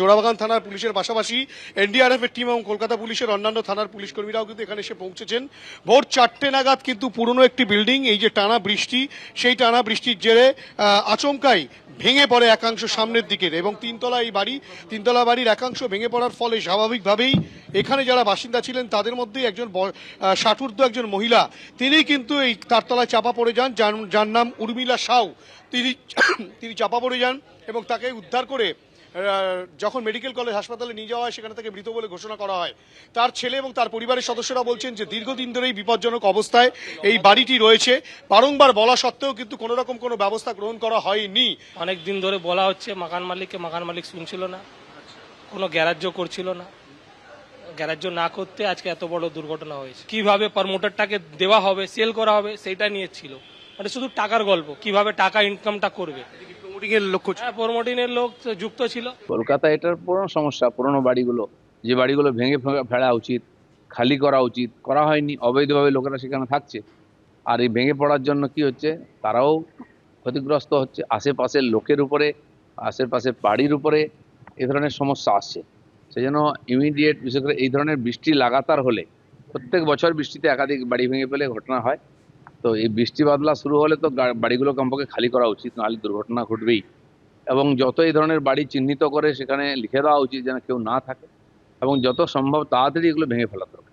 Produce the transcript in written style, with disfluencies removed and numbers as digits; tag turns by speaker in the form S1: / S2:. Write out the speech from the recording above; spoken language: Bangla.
S1: জোড়াবাগান থানার পুলিশের পাশাপাশি এনডিআরএফ এর টিম এবং কলকাতা পুলিশের অন্যান্য থানার পুলিশ কর্মীরাও কিন্তু এখানে এসে পৌঁছেছেন। ভোর 4টে নাগাদ কিন্তু পুরনো একটি বিল্ডিং, এই যে টানা বৃষ্টি, সেই টানা বৃষ্টির জেরে আচমকাই ভেঙে পড়ে একাংশ সামনের দিকের, এবং তিনতলা বাড়ির একাংশ ভেঙে পড়ার ফলে স্বাভাবিকভাবেই এখানে যারা বাসিন্দা ছিলেন তাদের মধ্যে একজন 60 একজন মহিলা, তিনি কিন্তু এই তারতলায় চাপা পড়ে যান, যার নাম উর্মিলা সাউ। তিনি চাপা পড়ে যান এবং তাকে উদ্ধার করে যখন মেডিকেল কলেজ হাসপাতালে নিয়ে যাওয়া হয় সেখানে তাকে মৃত বলে ঘোষণা করা হয়। তার ছেলে এবং তার পরিবারের সদস্যরা বলছেন যে দীর্ঘদিন ধরেই বিপজ্জনক অবস্থায় এই বাড়িটি রয়েছে। বারংবার বলা সত্ত্বেও কিন্তু কোনো রকম কোনো ব্যবস্থা গ্রহণ করা হয়নি।
S2: অনেক দিন ধরে বলা হচ্ছে মাকান মালিককে, মাকান মালিক শুনছিল না, কোনো গ্যারাজ্য করছিল না। গ্যারাজ্য না করতে আজকে এত বড় দুর্ঘটনা হয়েছে। কিভাবে প্রমোটারটাকে দেওয়া হবে, সেল করা হবে, সেটা নিয়ে ছিল। মানে শুধু টাকার গল্প, কিভাবে টাকা ইনকামটা করবে।
S1: প্রমোটিং এর লক্ষ্য ছিল।
S2: হ্যাঁ, প্রমোটিংয়ের লোক যুক্ত ছিল।
S3: কলকাতা এটার পুরনো সমস্যা। পুরনো বাড়িগুলো, যে বাড়িগুলো ভেঙে ফেলা উচিত, খালি করা উচিত, করা হয়নি, অবৈধভাবে লোকেরা সেখানে থাকছে। আর এই ভেঙে পড়ার জন্য কি হচ্ছে, তারাও ক্ষতিগ্রস্ত হচ্ছে, আশেপাশের লোকের উপরে, আশেপাশের বাড়ির উপরে এই ধরনের সমস্যা আসছে। সেই জন্য ইমিডিয়েট, বিশেষ করে এই ধরনের বৃষ্টি লাগাতার হলে, প্রত্যেক বছর বৃষ্টিতে একাধিক বাড়ি ভেঙে ফেলে ঘটনা হয়। তো এই বৃষ্টি বাদলা শুরু হলে তো বাড়িগুলো কমপক্ষে খালি করা উচিত, নাহলে দুর্ঘটনা ঘটবেই। এবং যত এই ধরনের বাড়ি চিহ্নিত করে সেখানে লিখে দেওয়া উচিত যেন কেউ না থাকে, এবং যত সম্ভব তাড়াতাড়ি এগুলো ভেঙে ফেলা দরকার।